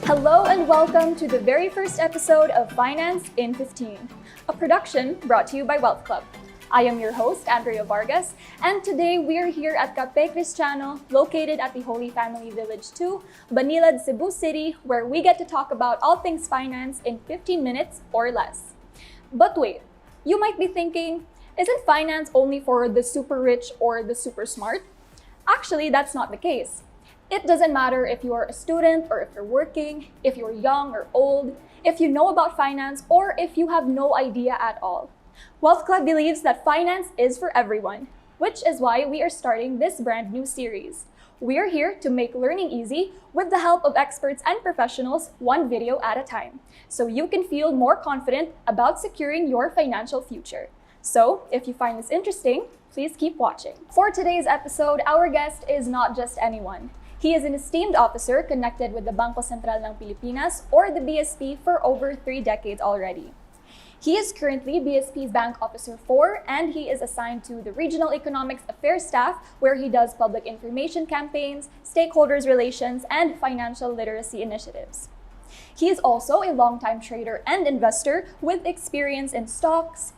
Hello and welcome to the very first episode of Finance in 15, a production brought to you by WealthClub. I am your host, Andrea Vargas, and today we are here at Cape Cristiano, located at the Holy Family Village 2, Banilad, Cebu City, where we get to talk about all things finance in 15 minutes or less. But wait, you might be thinking, isn't finance only for the super rich or the super smart? Actually, that's not the case. It doesn't matter if you are a student or if you're working, if you're young or old, if you know about finance or if you have no idea at all. Wealth Club believes that finance is for everyone, which is why we are starting this brand new series. We are here to make learning easy with the help of experts and professionals, one video at a time, so you can feel more confident about securing your financial future. So, if you find this interesting, please keep watching. For today's episode, our guest is not just anyone. He is an esteemed officer connected with the Bangko Sentral ng Pilipinas, or the BSP, for over 3 decades already. He is currently BSP's Bank Officer 4, and he is assigned to the Regional Economics Affairs staff, where he does public information campaigns, stakeholders relations, and financial literacy initiatives. He is also a longtime trader and investor with experience in stocks,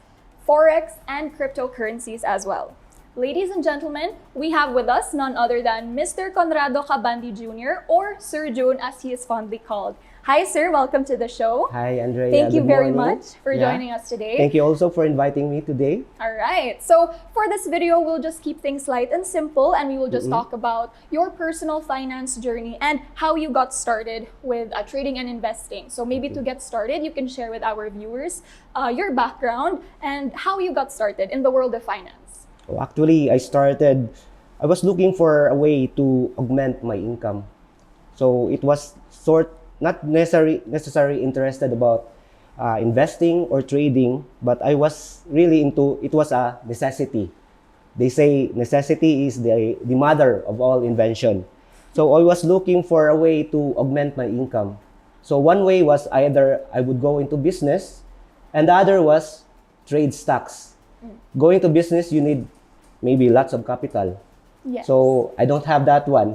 Forex, and cryptocurrencies as well. Ladies and gentlemen, we have with us none other than Mr. Conrado Cabandi Jr., or Sir Jun as he is fondly called. Hi sir, welcome to the show. Hi Andrea. Thank you Good very morning. much for joining us today. Thank you also for inviting me today. Alright, so for this video, we'll just keep things light and simple, and we will just talk about your personal finance journey and how you got started with trading and investing. So maybe to get started, you can share with our viewers your background and how you got started in the world of finance. So actually, I was looking for a way to augment my income. So it was not necessarily interested about investing or trading, but I was really it was a necessity. They say necessity is the mother of all invention. So I was looking for a way to augment my income. So one way was either I would go into business, and the other was trade stocks. Going to business, you need maybe lots of capital. Yes. So I don't have that one.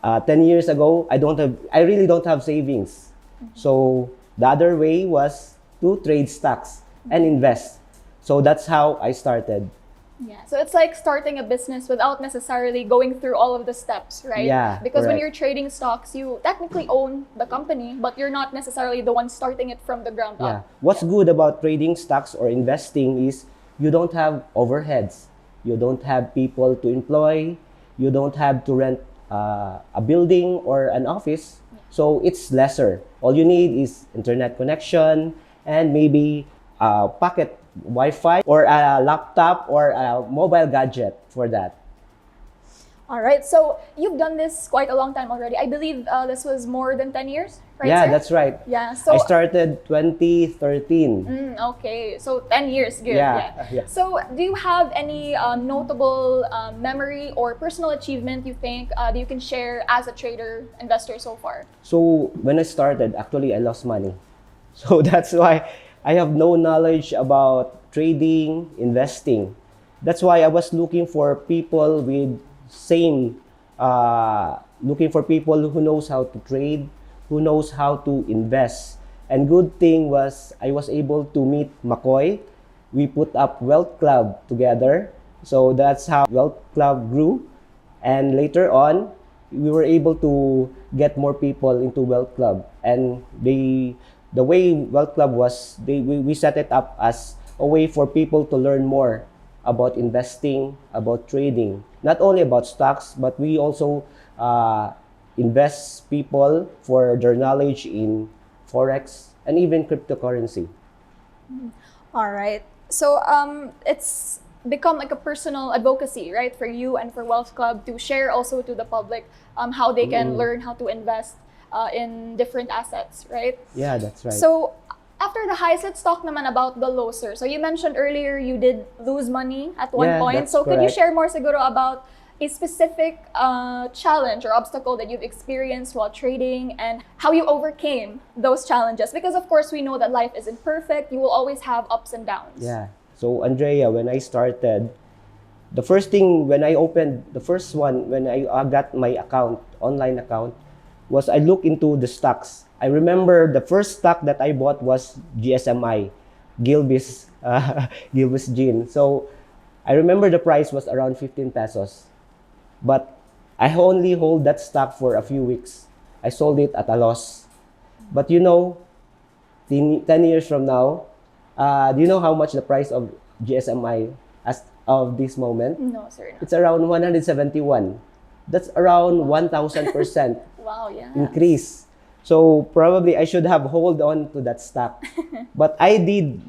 10 years ago, I really don't have savings. So the other way was to trade stocks and invest. So that's how I started. Yeah, so it's like starting a business without necessarily going through all of the steps, right? Yeah, because when correct. you're trading stocks, you technically own the company, but you're not necessarily the one starting it from the ground Yeah. up. What's good about trading stocks or investing is you don't have overheads. You don't have people to employ. You don't have to rent a building or an office. So it's lesser. All you need is internet connection and maybe pocket Wi-Fi or a laptop or a mobile gadget for that. All right, so you've done this quite a long time already. I believe this was more than 10 years, right, Yeah, sir? that's right. Yeah, so... I started 2013. Okay, so 10 years, good. Yeah. So do you have any notable memory or personal achievement you think that you can share as a trader, investor so far? So when I started, actually I lost money. So that's why I have no knowledge about trading, investing. That's why I was looking for people looking for people who knows how to trade, who knows how to invest. And good thing was I was able to meet McCoy. We put up WealthClub together. So that's how WealthClub grew. And later on, we were able to get more people into WealthClub. And the way WealthClub was, we set it up as a way for people to learn more about investing, about trading. Not only about stocks, but we also invest people for their knowledge in Forex and even cryptocurrency. All right. So it's become like a personal advocacy, right, for you and for Wealth Club to share also to the public how they can learn how to invest in different assets, right? Yeah, that's right. So after the highs, let's talk naman about the lows, sir. So you mentioned earlier you did lose money at one point. That's So could you correct. share more siguro about a specific challenge or obstacle that you've experienced while trading and how you overcame those challenges? Because of course we know that life isn't perfect. You will always have ups and downs. Yeah. So Andrea, when I started, the first thing when I opened, the first one, when I got my account, online account, was I look into the stocks. I remember the first stock that I bought was GSMI, Gilbis, Gilbis Gin. So I remember the price was around 15 pesos. But I only hold that stock for a few weeks. I sold it at a loss. But 10 years from now, do you know how much the price of GSMI as of this moment? No, sir. No. It's around 171. That's around 1,000% Wow, yeah. increase. So probably I should have hold on to that stock. But I did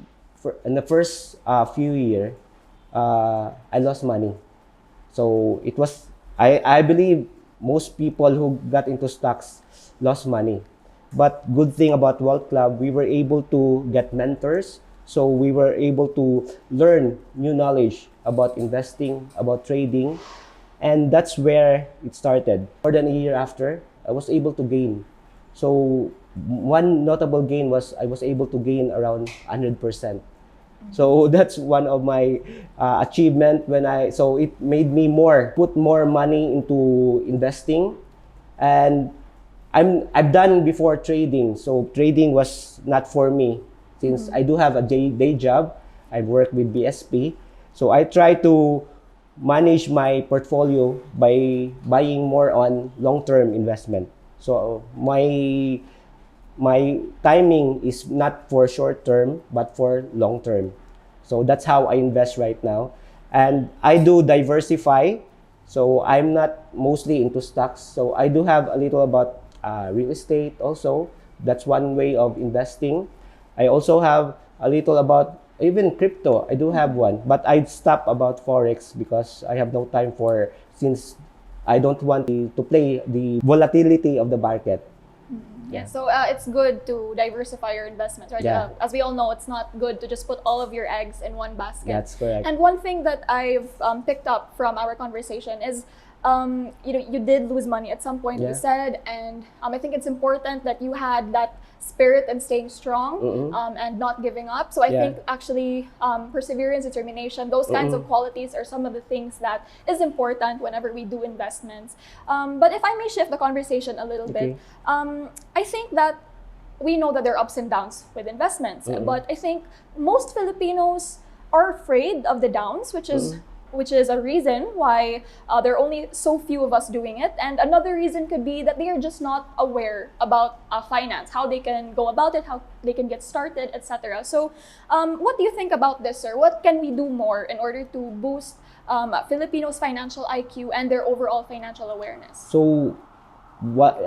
in the first few years, I lost money. So it was, I believe most people who got into stocks lost money. But good thing about WealthClub, we were able to get mentors. So we were able to learn new knowledge about investing, about trading. And that's where it started. More than a year after, I was able to gain. So one notable gain was I was able to gain around 100%. So that's one of my achievement so it made me put more money into investing. And I've done before trading. So trading was not for me since I do have a day job. I work with BSP. So I try to manage my portfolio by buying more on long-term investment. So my timing is not for short term but for long term. So that's how I invest right now. And I do diversify. So I'm not mostly into stocks. So I do have a little about real estate also. That's one way of investing. I also have a little about even crypto. I do have one, but I stop about Forex because I have no time since I don't want to play the volatility of the market. Yeah, so it's good to diversify your investments, right? Yeah. As we all know, it's not good to just put all of your eggs in one basket. That's correct. And one thing that I've picked up from our conversation is, you did lose money at some point, Yeah. you said, and I think it's important that you had that spirit and staying strong and not giving up. So I Yeah. think actually perseverance, determination, those kinds of qualities are some of the things that is important whenever we do investments. But if I may shift the conversation a little bit, I think that we know that there are ups and downs with investments, but I think most Filipinos are afraid of the downs, which is a reason why there are only so few of us doing it. And another reason could be that they are just not aware about finance, how they can go about it, how they can get started, etc. So what do you think about this, sir? What can we do more in order to boost Filipinos' financial IQ and their overall financial awareness? So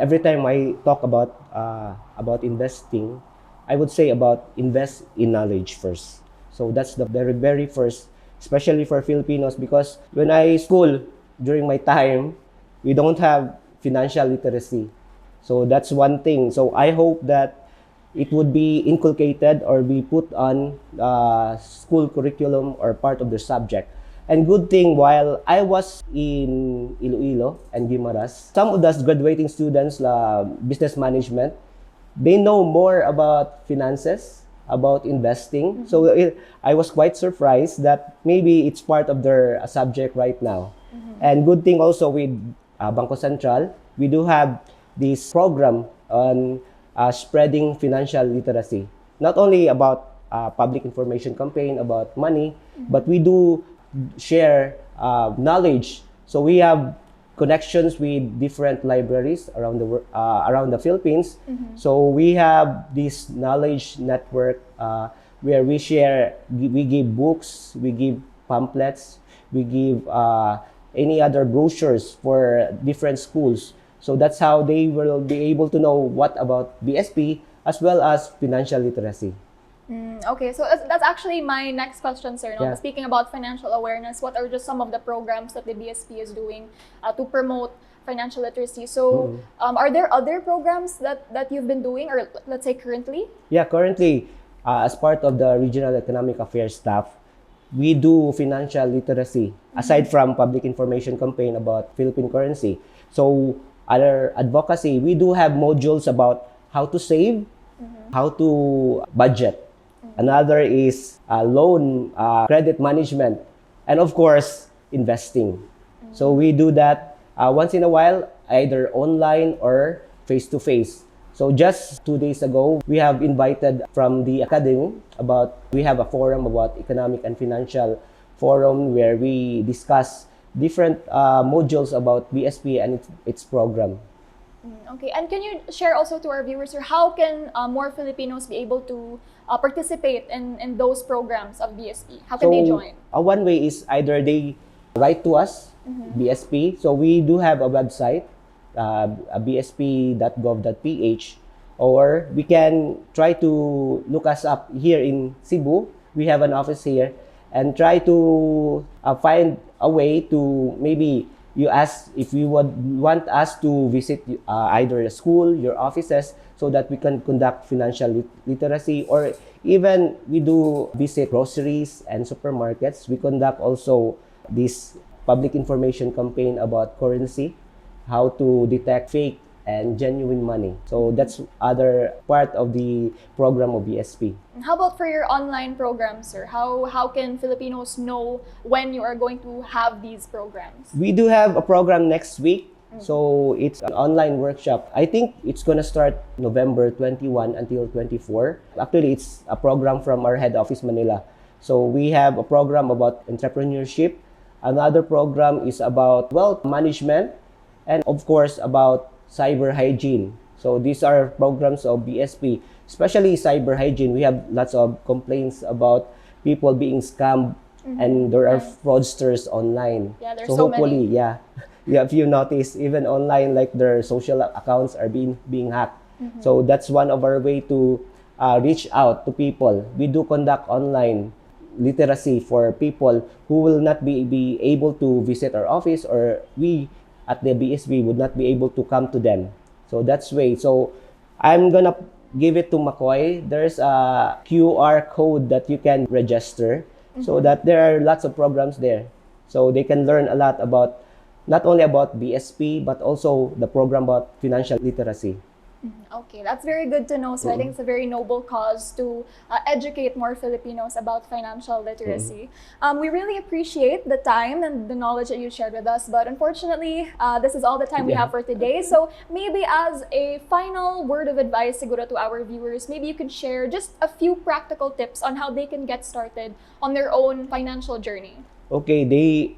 every time I talk about investing, I would say about invest in knowledge first. So that's the very, very first, especially for Filipinos, because when I school during my time, we don't have financial literacy. So that's one thing. So I hope that it would be inculcated or be put on school curriculum or part of the subject. And good thing, while I was in Iloilo and Guimaras, some of the graduating students, business management, they know more about finances, about investing. So I was quite surprised that maybe it's part of their subject right now. And good thing also with Bangko Sentral, we do have this program on spreading financial literacy. Not only about public information campaign about money, but we do share knowledge. So we have connections with different libraries around the Philippines. So we have this knowledge network where we share, we give books, we give pamphlets, we give any other brochures for different schools. So that's how they will be able to know what about BSP as well as financial literacy. Okay, so that's actually my next question, sir. No? Yeah. Speaking about financial awareness, what are just some of the programs that the BSP is doing to promote financial literacy? So are there other programs that you've been doing, or let's say currently? Yeah, currently, as part of the Regional Economic Affairs staff, we do financial literacy, aside from public information campaign about Philippine currency. So other advocacy, we do have modules about how to save, how to budget. Another is loan, credit management, and of course, investing. So we do that once in a while, either online or face-to-face. So just 2 days ago, we have invited from the academy we have a forum about economic and financial forum where we discuss different modules about BSP and its program. Okay, and can you share also to our viewers, sir, how can more Filipinos be able to participate in those programs of BSP? How can they join? One way is either they write to us, BSP. So we do have a website, bsp.gov.ph, or we can try to look us up here in Cebu. We have an office here, and try to find a way to maybe you ask if you would want us to visit either a school, your offices, so that we can conduct financial literacy, or even we do visit groceries and supermarkets. We conduct also this public information campaign about currency, how to detect fake and genuine money. So that's other part of the program of BSP. How about for your online programs, sir? How can Filipinos know when you are going to have these programs? We do have a program next week. So it's an online workshop. I think it's gonna start November 21 until 24. Actually, it's a program from our head office, Manila. So we have a program about entrepreneurship. Another program is about wealth management, and of course about cyber hygiene. So these are programs of BSP, especially cyber hygiene. We have lots of complaints about people being scammed, and there are fraudsters online. Yeah, there's so so hopefully, many. yeah, if you notice, even online, like their social accounts are being hacked. So that's one of our way to reach out to people. We do conduct online literacy for people who will not be able to visit our office, or we at the BSP would not be able to come to them. So that's way. So I'm gonna give it to McCoy. There's a QR code that you can register, so that there are lots of programs there. So they can learn a lot about, not only about BSP, but also the program about financial literacy. Okay, that's very good to know. So I think it's a very noble cause to educate more Filipinos about financial literacy. We really appreciate the time and the knowledge that you shared with us, but unfortunately, this is all the time we have for today. So maybe as a final word of advice siguro to our viewers, maybe you could share just a few practical tips on how they can get started on their own financial journey. Okay,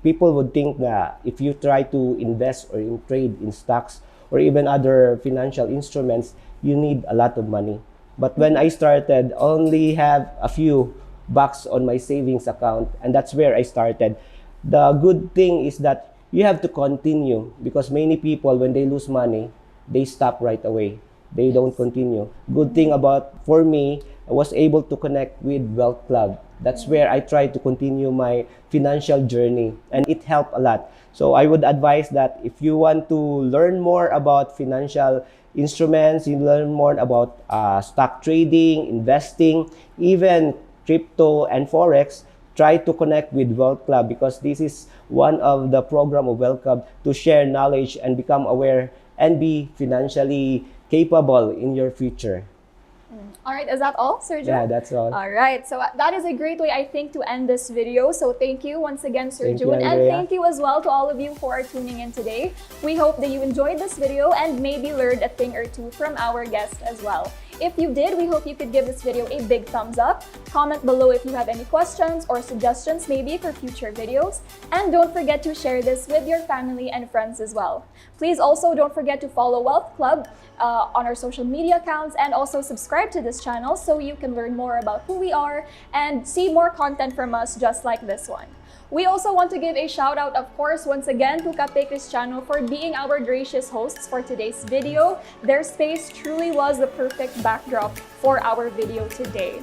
people would think that if you try to invest or trade in stocks or even other financial instruments, you need a lot of money. But when I started, I only have a few bucks on my savings account, and that's where I started. The good thing is that you have to continue, because many people, when they lose money, they stop right away. They don't continue. Good thing for me, I was able to connect with WealthClub. That's where I tried to continue my financial journey, and it helped a lot. So I would advise that if you want to learn more about financial instruments, you learn more about stock trading, investing, even crypto and forex, try to connect with WealthClub, because this is one of the program of WealthClub to share knowledge and become aware and be financially capable in your future. All right, is that all, Sir Joe? Yeah, that's all. All right, so that is a great way, I think, to end this video. So thank you once again, Sir Thank you, June, and Andrea. thank you as well to all of you who are tuning in today. We hope that you enjoyed this video and maybe learned a thing or two from our guest as well. If you did, we hope you could give this video a big thumbs up. Comment below if you have any questions or suggestions maybe for future videos. And don't forget to share this with your family and friends as well. Please also don't forget to follow WealthClub on our social media accounts, and also subscribe to this channel so you can learn more about who we are and see more content from us just like this one. We also want to give a shout out, of course, once again to Cabandi Jr for being our gracious hosts for today's video. Their space truly was the perfect backdrop for our video today.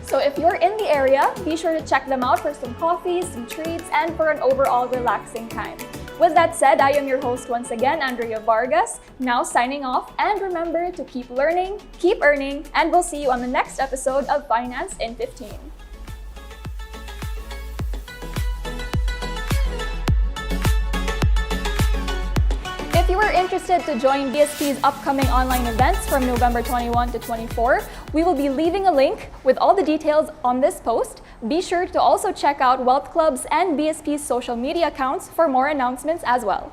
So if you're in the area, be sure to check them out for some coffees, some treats, and for an overall relaxing time. With that said, I am your host once again, Andrea Vargas, now signing off, and remember to keep learning, keep earning, and we'll see you on the next episode of Finance in 15. If you are interested to join BSP's upcoming online events from November 21 to 24, we will be leaving a link with all the details on this post. Be sure to also check out WealthClub's and BSP's social media accounts for more announcements as well.